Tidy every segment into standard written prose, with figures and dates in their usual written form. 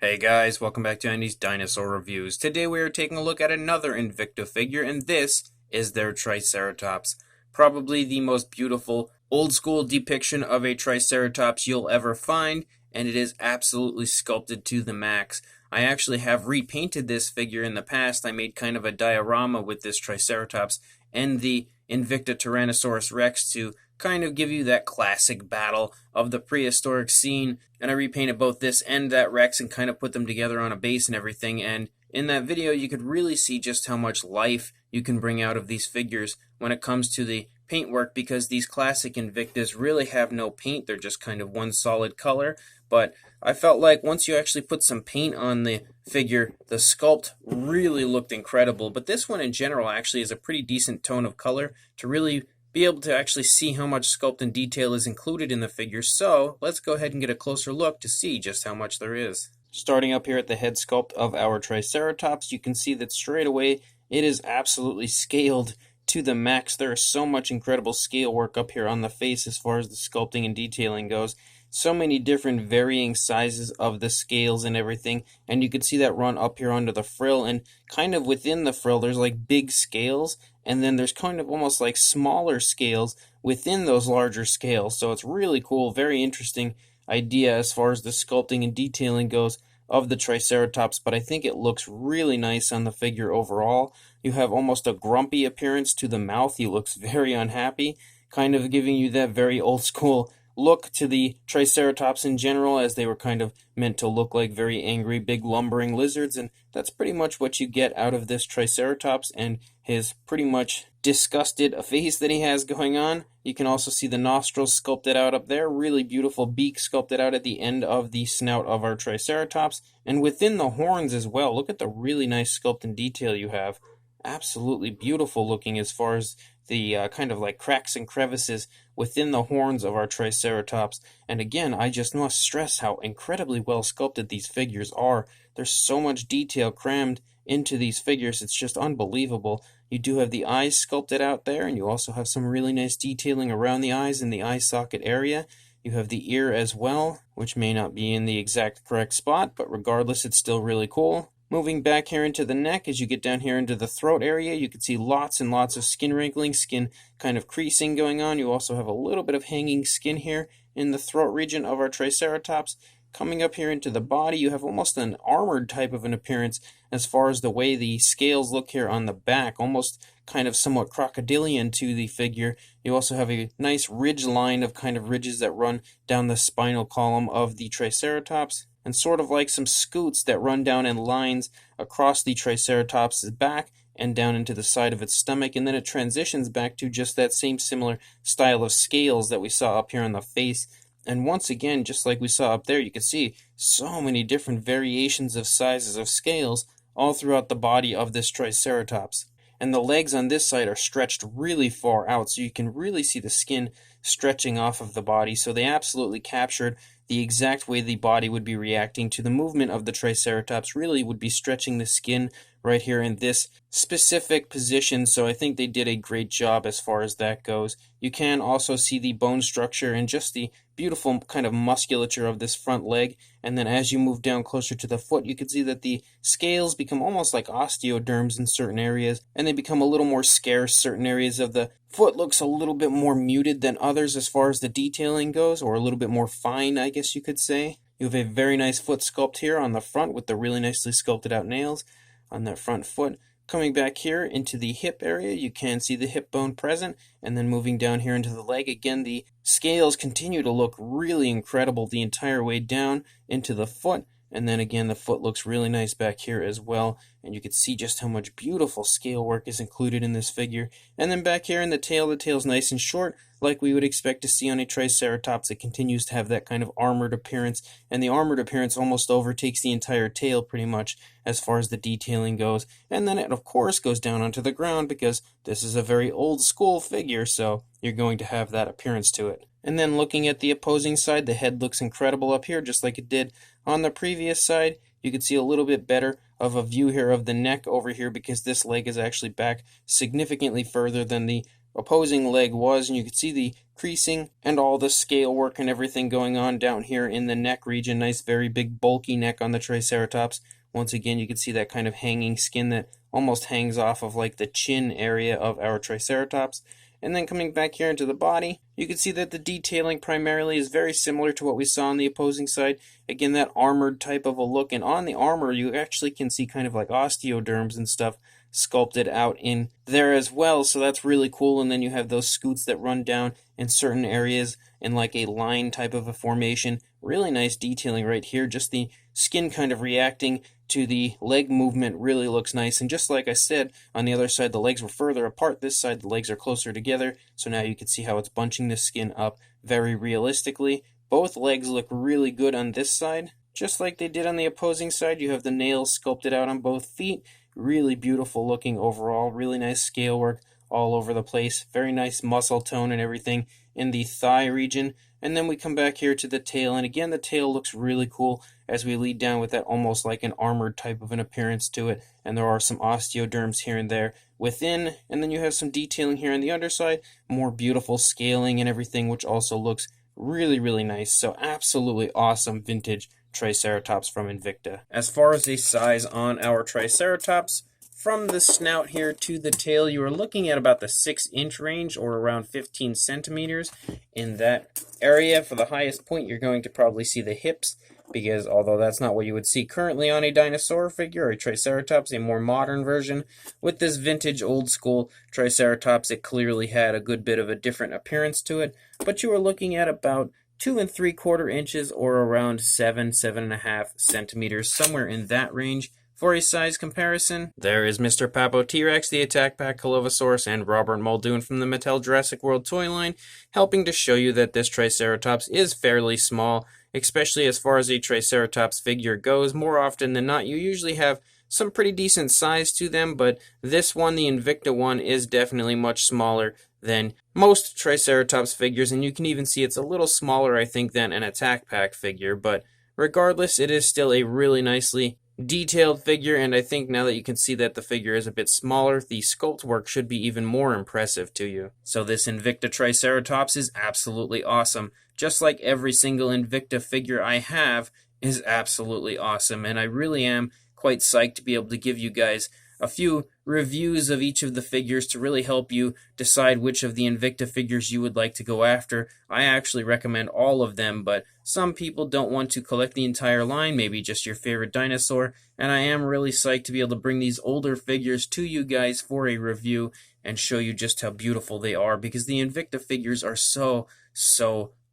Hey guys, welcome back to Andy's Dinosaur Reviews. Today we are taking a look at another Invicta figure, and this is their Triceratops. Probably the most beautiful old school depiction of a Triceratops you'll ever find, and it is absolutely sculpted to the max. I actually have repainted this figure in the past. I made kind of a diorama with this Triceratops and the Invicta Tyrannosaurus Rex to kind of give you that classic battle of the prehistoric scene, and I repainted both this and that Rex and kind of put them together on a base and everything. And in that video you could really see just how much life you can bring out of these figures when it comes to the paintwork, because these classic Invictas really have no paint. They're just kind of one solid color. But I felt like once you actually put some paint on the figure, the sculpt really looked incredible. But this one in general actually is a pretty decent tone of color to really be able to actually see how much sculpt and detail is included in the figure. So let's go ahead and get a closer look to see just how much there is. Starting up here at the head sculpt of our Triceratops, you can see that straight away it is absolutely scaled to the max. There is so much incredible scale work up here on the face as far as the sculpting and detailing goes. So many different varying sizes of the scales and everything, and you can see that run up here under the frill, and kind of within the frill there's like big scales, and then there's kind of almost like smaller scales within those larger scales. So it's really cool, very interesting idea as far as the sculpting and detailing goes of the Triceratops, but I think it looks really nice on the figure overall. You have almost a grumpy appearance to the mouth. He looks very unhappy, kind of giving you that very old school look to the Triceratops in general, as they were kind of meant to look like very angry, big lumbering lizards, and that's pretty much what you get out of this Triceratops and his pretty much disgusted face that he has going on. You can also see the nostrils sculpted out up there, really beautiful beak sculpted out at the end of the snout of our Triceratops, and within the horns as well. Look at the really nice sculpt and detail you have. Absolutely beautiful looking as far as the kind of like cracks and crevices within the horns of our Triceratops. And again, I just must stress how incredibly well sculpted these figures are. There's so much detail crammed into these figures, it's just unbelievable. You do have the eyes sculpted out there, and you also have some really nice detailing around the eyes in the eye socket area. You have the ear as well, which may not be in the exact correct spot, but regardless, it's still really cool. Moving back here into the neck, as you get down here into the throat area, you can see lots and lots of skin wrinkling, skin kind of creasing going on. You also have a little bit of hanging skin here in the throat region of our Triceratops. Coming up here into the body, you have almost an armored type of an appearance as far as the way the scales look here on the back, almost kind of somewhat crocodilian to the figure. You also have a nice ridge line of kind of ridges that run down the spinal column of the Triceratops, and sort of like some scoots that run down in lines across the Triceratops' back and down into the side of its stomach, and then it transitions back to just that same similar style of scales that we saw up here on the face. And once again, just like we saw up there, you can see so many different variations of sizes of scales all throughout the body of this Triceratops. And the legs on this side are stretched really far out, so you can really see the skin stretching off of the body. So they absolutely captured the exact way the body would be reacting to the movement of the Triceratops. Really would be stretching the skin right here in this specific position, so I think they did a great job as far as that goes. You can also see the bone structure and just the beautiful kind of musculature of this front leg, and then as you move down closer to the foot, you can see that the scales become almost like osteoderms in certain areas, and they become a little more scarce. Certain areas of the foot looks a little bit more muted than others as far as the detailing goes, or a little bit more fine, I guess you could say. You have a very nice foot sculpt here on the front with the really nicely sculpted out nails on that front foot. Coming back here into the hip area, you can see the hip bone present, and then moving down here into the leg, again the scales continue to look really incredible the entire way down into the foot, and then again the foot looks really nice back here as well, and you can see just how much beautiful scale work is included in this figure. And then back here in the tail's nice and short, like we would expect to see on a Triceratops. It continues to have that kind of armored appearance, and the armored appearance almost overtakes the entire tail pretty much as far as the detailing goes. And then it of course goes down onto the ground, because this is a very old school figure, so you're going to have that appearance to it. And then looking at the opposing side, the head looks incredible up here, just like it did on the previous side. You can see a little bit better of a view here of the neck over here, because this leg is actually back significantly further than the opposing leg was, and you can see the creasing and all the scale work and everything going on down here in the neck region. Nice, very big, bulky neck on the Triceratops. Once again, you can see that kind of hanging skin that almost hangs off of like the chin area of our Triceratops. And then coming back here into the body, you can see that the detailing primarily is very similar to what we saw on the opposing side. Again, that armored type of a look. And on the armor, you actually can see kind of like osteoderms and stuff sculpted out in there as well, so that's really cool. And then you have those scoots that run down in certain areas in like a line type of a formation. Really nice detailing right here. Just the skin kind of reacting to the leg movement really looks nice. And just like I said, on the other side the legs were further apart. This side the legs are closer together, so now you can see how it's bunching the skin up very realistically. Both legs look really good on this side, just like they did on the opposing side. You have the nails sculpted out on both feet. Really beautiful looking overall. Really nice scale work all over the place. Very nice muscle tone and everything in the thigh region. And then we come back here to the tail, and again the tail looks really cool as we lead down with that almost like an armored type of an appearance to it. And there are some osteoderms here and there within, and then you have some detailing here on the underside, more beautiful scaling and everything, which also looks really, really nice. So absolutely awesome vintage Triceratops from Invicta. As far as the size on our Triceratops, from the snout here to the tail, you are looking at about the 6-inch range, or around 15 centimeters. In that area, for the highest point, you're going to probably see the hips, because although that's not what you would see currently on a dinosaur figure or a Triceratops, a more modern version, with this vintage old school Triceratops, it clearly had a good bit of a different appearance to it. But you are looking at about 2 3/4 inches, or around 7.5 centimeters, somewhere in that range. For a size comparison, there is Mr. Papo T-Rex, the Attack Pack Colovosaurus, and Robert Muldoon from the Mattel Jurassic World toy line, helping to show you that this Triceratops is fairly small, especially as far as a Triceratops figure goes. More often than not, you usually have some pretty decent size to them, but this one, the Invicta one, is definitely much smaller than most Triceratops figures, and you can even see it's a little smaller, I think, than an Attack Pack figure. But regardless, it is still a really nicely detailed figure, and I think now that you can see that the figure is a bit smaller, the sculpt work should be even more impressive to you. So this Invicta Triceratops is absolutely awesome. Just like every single Invicta figure I have is absolutely awesome, and I really am quite psyched to be able to give you guys a few reviews of each of the figures to really help you decide which of the Invicta figures you would like to go after. I actually recommend all of them, but some people don't want to collect the entire line, maybe just your favorite dinosaur, and I am really psyched to be able to bring these older figures to you guys for a review and show you just how beautiful they are, because the Invicta figures are so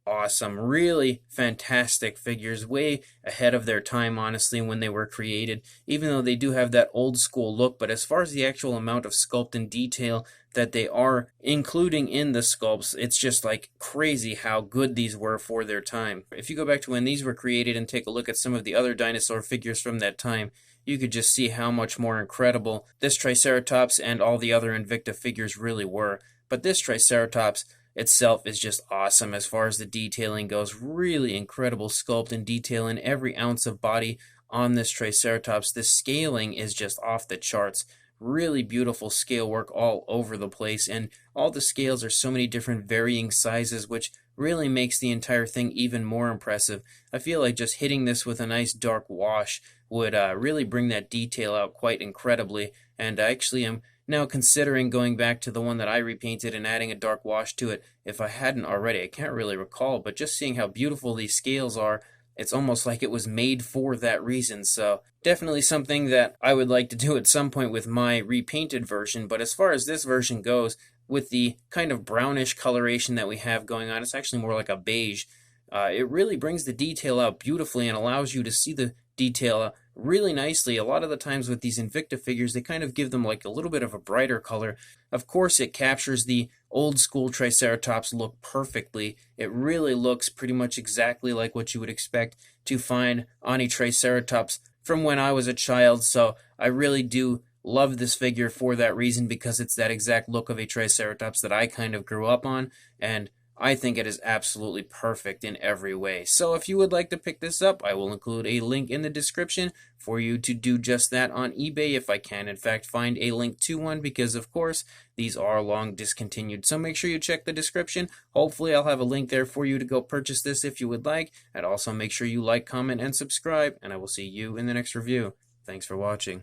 awesome. Really fantastic figures, way ahead of their time, honestly, when they were created, even though they do have that old school look. But as far as the actual amount of sculpt and detail that they are including in the sculpts, it's just like crazy how good these were for their time. If you go back to when these were created and take a look at some of the other dinosaur figures from that time, you could just see how much more incredible this Triceratops and all the other Invicta figures really were. But this Triceratops itself is just awesome as far as the detailing goes. Really incredible sculpt and detail in every ounce of body on this Triceratops. The scaling is just off the charts. Really beautiful scale work all over the place, and all the scales are so many different varying sizes, which really makes the entire thing even more impressive. I feel like just hitting this with a nice dark wash would really bring that detail out quite incredibly, and I actually am now considering going back to the one that I repainted and adding a dark wash to it if I hadn't already. I can't really recall, but just seeing how beautiful these scales are, it's almost like it was made for that reason. So definitely something that I would like to do at some point with my repainted version. But as far as this version goes, with the kind of brownish coloration that we have going on, it's actually more like a beige. It really brings the detail out beautifully and allows you to see the detail really nicely. A lot of the times with these Invicta figures, they kind of give them like a little bit of a brighter color. Of course, it captures the old school Triceratops look perfectly. It really looks pretty much exactly like what you would expect to find on a Triceratops from when I was a child. So I really do love this figure for that reason, because it's that exact look of a Triceratops that I kind of grew up on, and I think it is absolutely perfect in every way. So if you would like to pick this up, I will include a link in the description for you to do just that on eBay if I can in fact find a link to one, because of course these are long discontinued. So make sure you check the description. Hopefully I'll have a link there for you to go purchase this if you would like. And also make sure you like, comment, and subscribe, and I will see you in the next review. Thanks for watching.